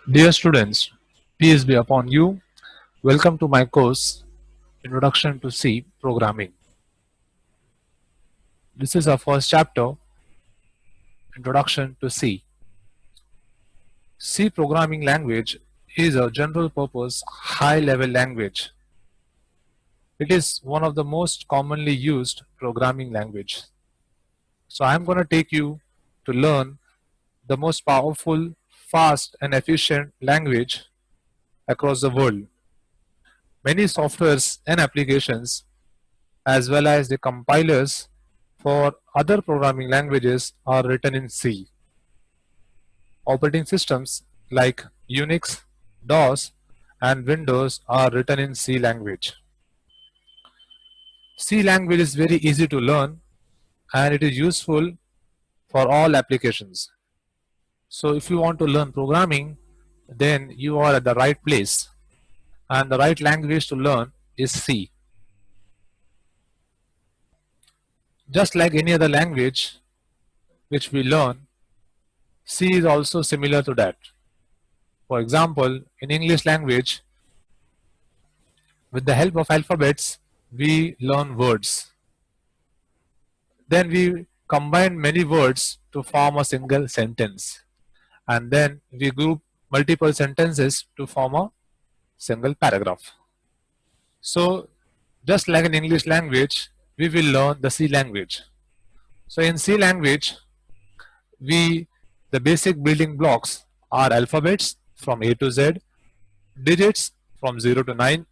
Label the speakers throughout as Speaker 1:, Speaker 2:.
Speaker 1: Dear students, peace be upon you. Welcome to my course, Introduction to C Programming. This is our first chapter, Introduction to C. C programming language is a general purpose high level language. It is one of the most commonly used programming language. So I am going to take you to learn the most powerful, fast and efficient language across the world. Many softwares and applications as well as the compilers for other programming languages are written in C. Operating systems like Unix, DOS, and Windows are written in C language. C language is very easy to learn and it is useful for all applications. So if you want to learn programming, then you are at the right place, and the right language to learn is C. Just like any other language which we learn, C is also similar to that. For example, in English language, with the help of alphabets, we learn words. Then we combine many words to form a single sentence. And then we group multiple sentences to form a single paragraph. So just like in English language, we will learn the C language. So in C language, the basic building blocks are alphabets from A to Z, digits from 0 to 9,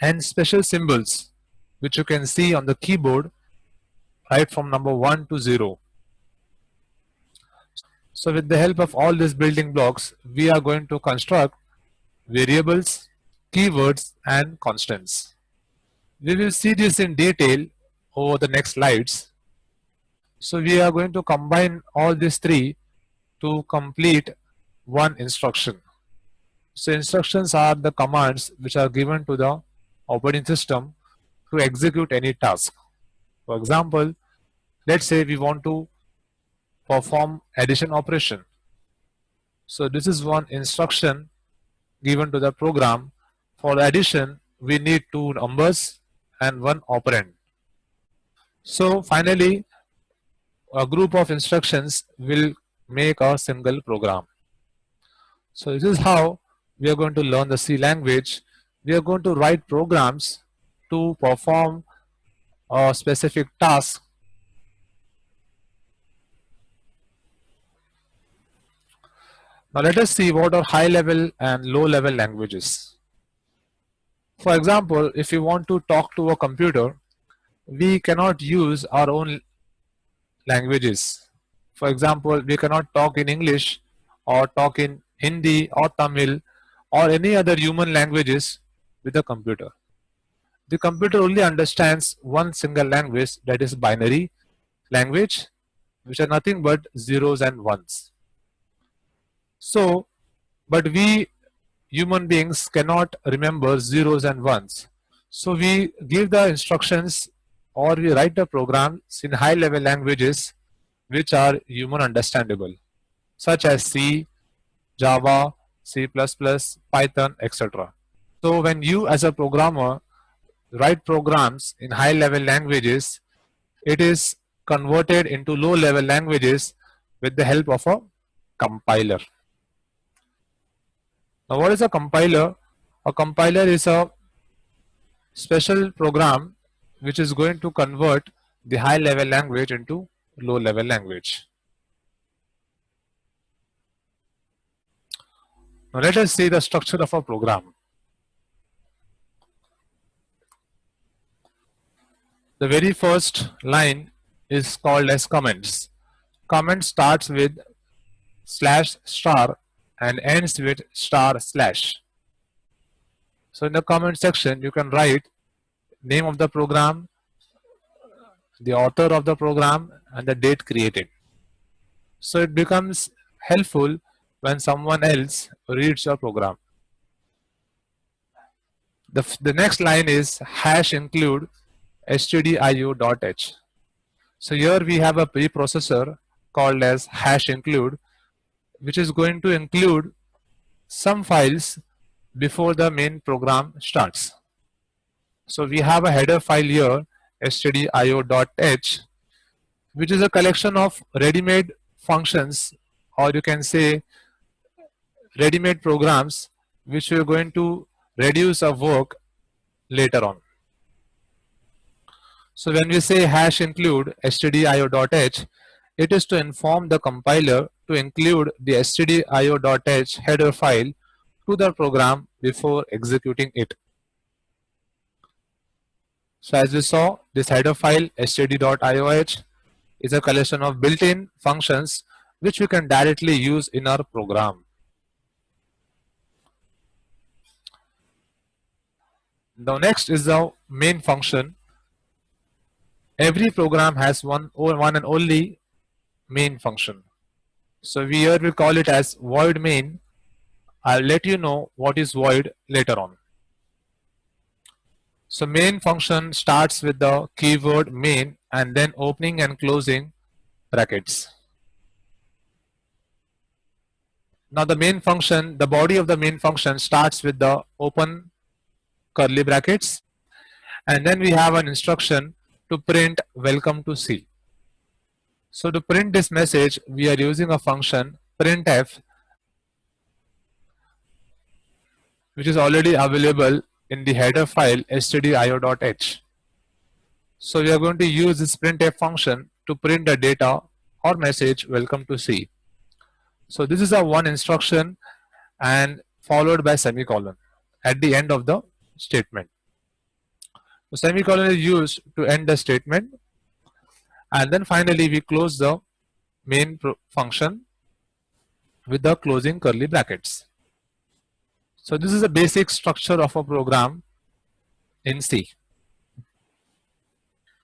Speaker 1: and special symbols which you can see on the keyboard right from number 1 to 0. So with the help of all these building blocks, we are going to construct variables, keywords, and constants. We will see this in detail over the next slides. So we are going to combine all these three to complete one instruction. So instructions are the commands which are given to the operating system to execute any task. For example, let's say we want to perform addition operation. So this is one instruction given to the program. For addition, we need two numbers and one operand. So finally, a group of instructions will make a single program. So this is how we are going to learn the C language. We are going to write programs to perform a specific task. Now let us see what are high level and low level languages. For example, if you want to talk to a computer, we cannot use our own languages. For example, we cannot talk in English or talk in Hindi or Tamil or any other human languages with the computer. The computer only understands one single language, that is binary language, which are nothing but zeros and ones. So, but we human beings cannot remember zeros and ones. So we give the instructions or we write the programs in high level languages which are human understandable, such as C, Java, C++, Python, etc. So when you as a programmer write programs in high level languages, it is converted into low level languages with the help of a compiler. Now what is a compiler? A compiler is a special program which is going to convert the high level language into low level language. Now let us see the structure of a program. The very first line is called as comments. Comment starts with slash star and ends with star slash. So in the comment section you can write name of the program, the author of the program, and the date created. So it becomes helpful when someone else reads your program. The next line is hash include stdio.h. So here we have a preprocessor called as hash include, which is going to include some files before the main program starts. So we have a header file here, stdio.h, which is a collection of ready-made functions, or you can say ready-made programs, which we are going to reduce our work later on. So when we say hash include stdio.h, it is to inform the compiler to include the stdio.h header file to the program before executing it. So as we saw, this header file std.ioh is a collection of built-in functions which we can directly use in our program. Now next is the main function. Every program has one and only main function. So we here will call it as void main. I'll let you know what is void later on. So main function starts with the keyword main and then opening and closing brackets. Now the main function, the body of the main function starts with the open curly brackets, and then we have an instruction to print welcome to C. So to print this message, we are using a function printf, which is already available in the header file stdio.h. So we are going to use this printf function to print the data or message welcome to C. So this is a one instruction and followed by semicolon at the end of the statement. The semicolon is used to end the statement, and then finally we close the main function with the closing curly brackets. So this is a basic structure of a program in C.